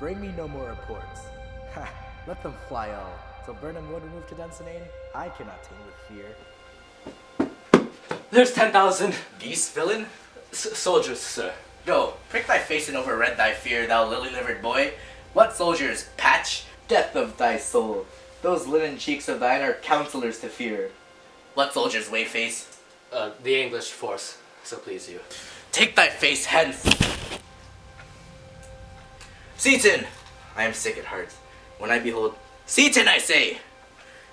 Bring me no more reports. Ha! Let them fly all. Till Burnham would move to Dunsinane, I cannot tame with fear. There's 10,000 Geese, villain? soldiers, sir. Go, prick thy face and overread thy fear, thou lily-livered boy. What soldiers? Patch? Death of thy soul. Those linen cheeks of thine are counselors to fear. What soldiers, Wayface? The English force, so please you. Take thy face hence! Seaton! I am sick at heart. When I behold... Seaton, I say!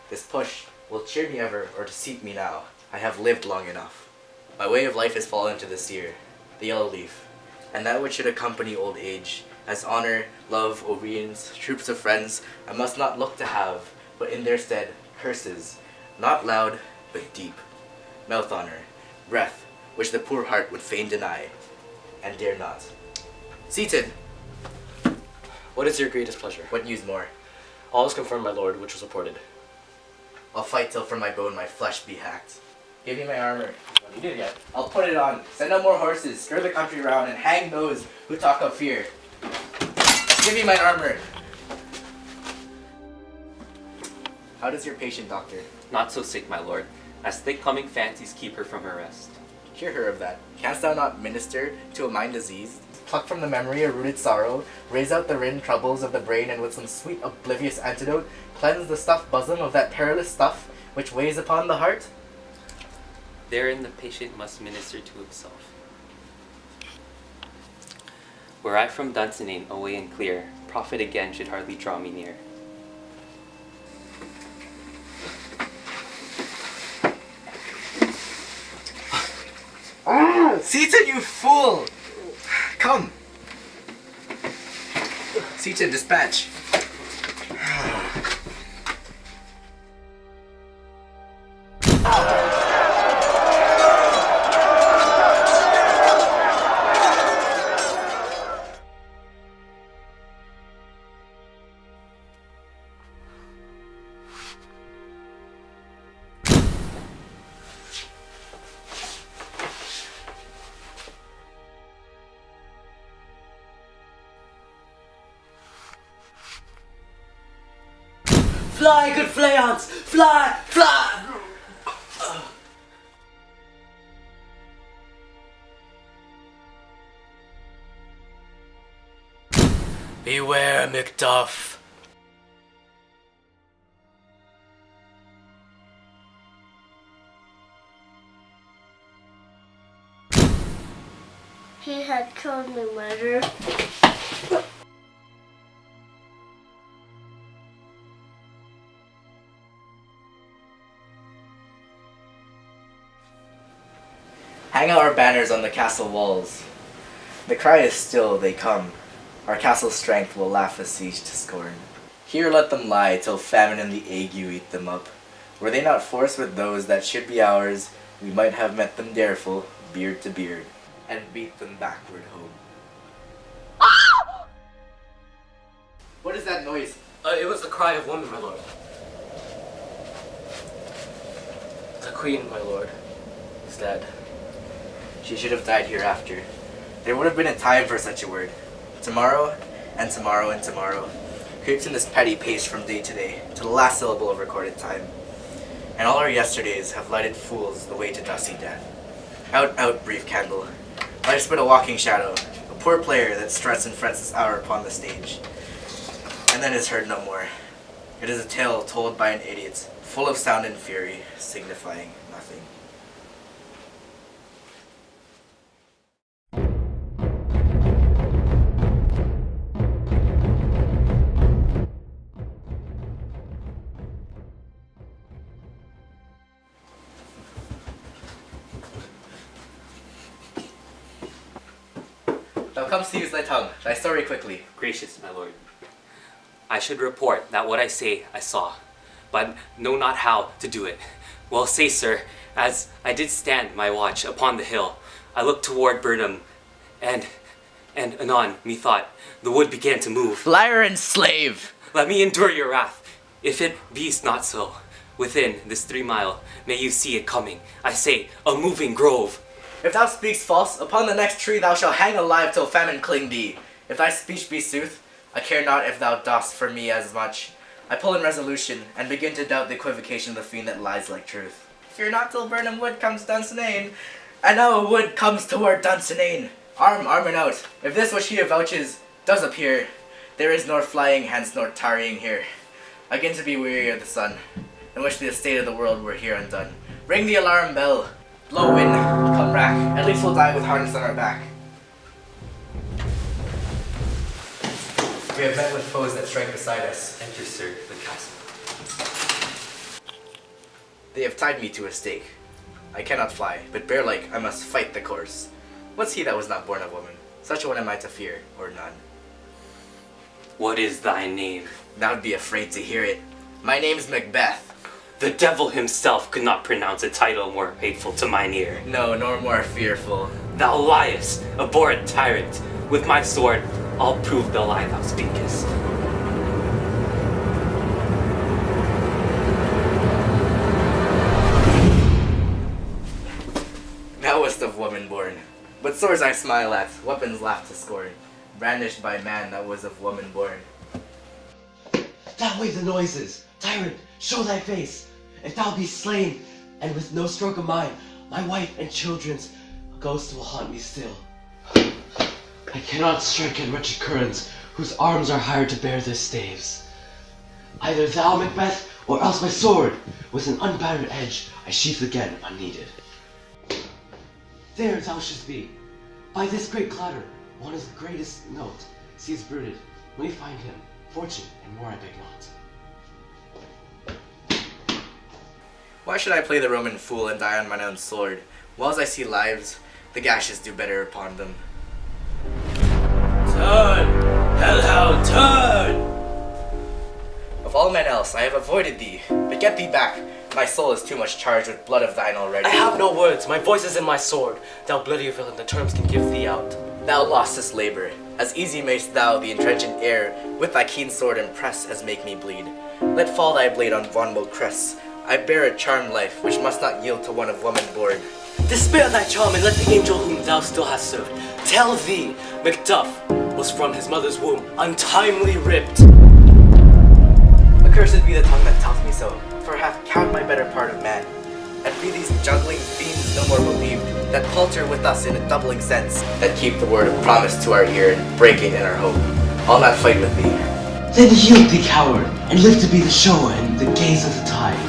This push will cheer me ever, or deceit me now. I have lived long enough. My way of life has fallen to the seer, the yellow leaf, and that which should accompany old age, as honor, love, obedience, troops of friends, I must not look to have, but in their stead, curses, not loud, but deep. Mouth honor, breath, which the poor heart would fain deny, and dare not. Seated! What is your greatest pleasure? What news more? All is confirmed, my lord, which was reported. I'll fight till from my bone my flesh be hacked. Give me my armor. What you did yet? I'll put it on. Send no more horses. Stir the country round and hang those who talk of fear. Give me my armor. How does your patient, doctor? Not so sick, my lord, as thick-coming fancies keep her from her rest. Cure her of that. Canst thou not minister to a mind diseased? Pluck from the memory a rooted sorrow, raise out the rin troubles of the brain, and with some sweet oblivious antidote, cleanse the stuffed bosom of that perilous stuff which weighs upon the heart? Therein the patient must minister to himself. Were I from Dunsinane away and clear, profit again should hardly draw me near. Seaton, you fool! Come! Seaton, dispatch. Fly, good flayons! Fly! Fly! Beware, Macduff. He had killed me, mother. Hang out our banners on the castle walls. The cry is still, they come. Our castle's strength will laugh the siege to scorn. Here let them lie till famine and the ague eat them up. Were they not forced with those that should be ours, we might have met them dareful, beard to beard, and beat them backward home. What is that noise? It was the cry of woman, my lord. The queen, my lord, is dead. She should have died hereafter. There would have been a time for such a word. Tomorrow, and tomorrow, and tomorrow, creeps in this petty pace from day to day, to the last syllable of recorded time. And all our yesterdays have lighted fools the way to dusty death. Out, out, brief candle. Life's but a walking shadow, a poor player that struts and frets this hour upon the stage, and then is heard no more. It is a tale told by an idiot, full of sound and fury, signifying nothing. Thou comest to use thy tongue, thy story quickly. Gracious, my lord, I should report that what I say I saw, but know not how to do it. Well, say, sir, as I did stand my watch upon the hill, I looked toward Burnham, and anon, methought, the wood began to move. Liar and slave! Let me endure your wrath. If it be not so, within this 3 mile, may you see it coming. I say, a moving grove. If thou speakst false, upon the next tree thou shalt hang alive till famine cling thee. If thy speech be sooth, I care not if thou dost for me as much. I pull in resolution, and begin to doubt the equivocation of the fiend that lies like truth. Fear not till Burnham Wood comes Dunsinane, and now a wood comes toward Dunsinane. Arm and out, if this which he avouches does appear, there is nor flying hence nor tarrying here. Again to be weary of the sun, in which the estate of the world were here undone. Ring the alarm bell, blow wind, come rack, at least we'll die with harness on our back. We have met with foes that strike beside us. Enter, sir, the castle. They have tied me to a stake. I cannot fly, but bear-like I must fight the course. What's he that was not born of woman? Such a one am I to fear, or none. What is thy name? Thou'd be afraid to hear it. My name's Macbeth. The devil himself could not pronounce a title more hateful to mine ear. No, nor more fearful. Thou liest, abhorrent tyrant. With my sword, I'll prove the lie thou speakest. Thou wast of woman born. But swords I smile at, weapons laugh to scorn. Brandished by man that was of woman born. That way the noises! Tyrant, show thy face! If thou be slain, and with no stroke of mine, my wife and children's ghost will haunt me still. I cannot strike at wretched currents, whose arms are hired to bear their staves. Either thou, Macbeth, or else my sword, with an unbattered edge, I sheath again unneeded. There thou shouldst be. By this great clatter, one of the greatest note, sees brooded. When we find him, fortune and more I beg not. Why should I play the Roman fool and die on mine own sword? Whiles I see lives, the gashes do better upon them. Turn! Hellhound, turn! Of all men else, I have avoided thee, but get thee back. My soul is too much charged with blood of thine already. I have no words, my voice is in my sword. Thou bloody villain, the terms can give thee out. Thou lostest labor. As easy mayst thou the entrenchant air with thy keen sword impress as make me bleed. Let fall thy blade on Vonwell crests. I bear a charmed life, which must not yield to one of woman born. Despair thy charm and let the angel whom thou still hast served tell thee Macduff was from his mother's womb untimely ripped. Accursed be the tongue that tells me so, for I have count my better part of man. And be these juggling fiends no more believed, that palter with us in a doubling sense, that keep the word of promise to our ear and break it in our hope. I'll not fight with thee. Then yield thee, coward, and live to be the show and the gaze of the tide.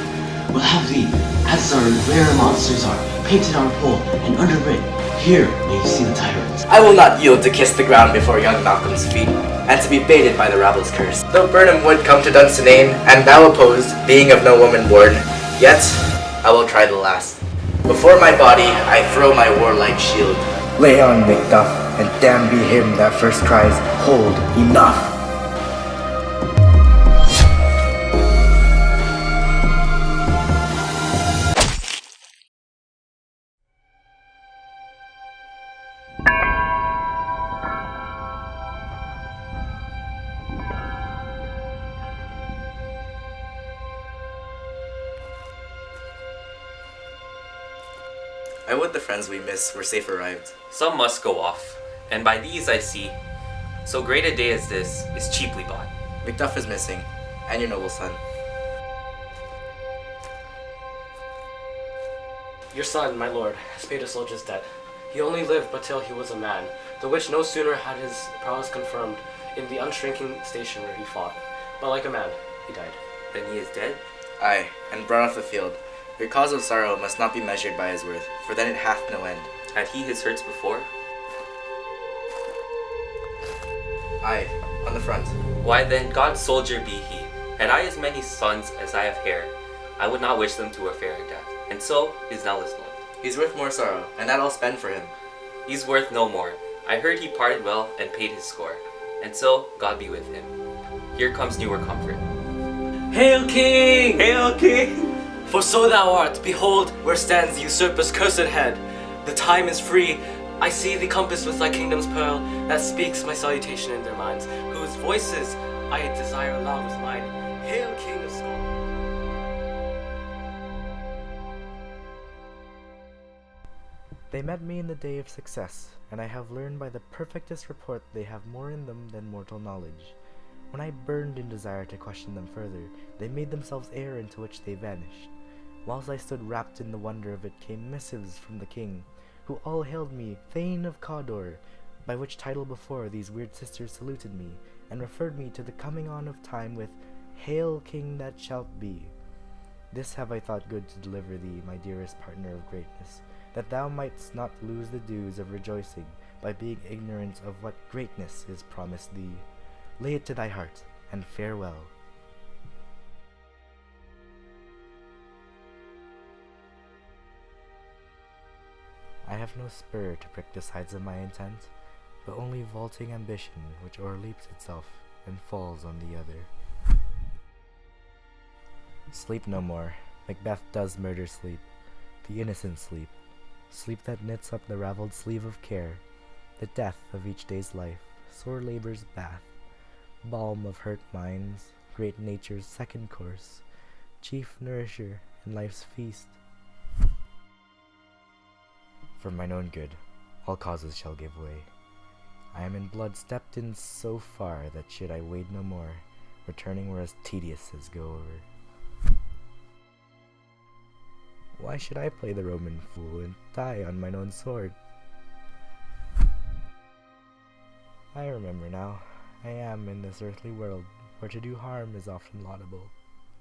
We'll have thee, as our rare monsters are, painted our pole and underwrit. Here may you see the tyrant. I will not yield to kiss the ground before young Malcolm's feet, and to be baited by the rabble's curse. Though Burnham would come to Dunsinane, and thou opposed, being of no woman born, yet I will try the last. Before my body I throw my warlike shield. Lay on, Macduff, and damn be him that first cries, hold, enough! I would the friends we miss were safe arrived. Some must go off, and by these I see, so great a day as this is cheaply bought. Macduff is missing, and your noble son. Your son, my lord, has paid a soldier's debt. He only lived but till he was a man, the which no sooner had his prowess confirmed in the unshrinking station where he fought, but like a man, he died. Then he is dead? Aye, and brought off the field. Your cause of sorrow must not be measured by his worth, for then it hath no end. Had he his hurts before? Aye, on the front. Why then, God's soldier be he. Had I as many sons as I have hair, I would not wish them to a fairer death. And so is now his Lord. He's worth more sorrow, and that I'll spend for him. He's worth no more. I heard he parted well and paid his score. And so, God be with him. Here comes newer comfort. Hail King! Hail King! For so thou art, behold, where stands the usurper's cursed head. The time is free, I see the compass with thy kingdom's pearl, that speaks my salutation in their minds, whose voices I desire aloud with mine. Hail King of Scotland! They met me in the day of success, and I have learned by the perfectest report they have more in them than mortal knowledge. When I burned in desire to question them further, they made themselves air into which they vanished. Whilst I stood wrapped in the wonder of it came missives from the king, who all hailed me Thane of Cawdor, by which title before these weird sisters saluted me, and referred me to the coming on of time with, Hail, King that shalt be. This have I thought good to deliver thee, my dearest partner of greatness, that thou mightst not lose the dues of rejoicing by being ignorant of what greatness is promised thee. Lay it to thy heart, and farewell. I have no spur to prick the sides of my intent, but only vaulting ambition which o'erleaps itself and falls on the other. Sleep no more. Macbeth does murder sleep, the innocent sleep, sleep that knits up the raveled sleeve of care, the death of each day's life, sore labor's bath, balm of hurt minds, great nature's second course, chief nourisher in life's feast. For mine own good, all causes shall give way. I am in blood stepped in so far that should I wade no more, returning were as tedious as go over. Why should I play the Roman fool and die on mine own sword? I remember now, I am in this earthly world, where to do harm is often laudable,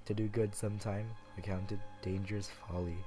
to do good sometime accounted dangerous folly.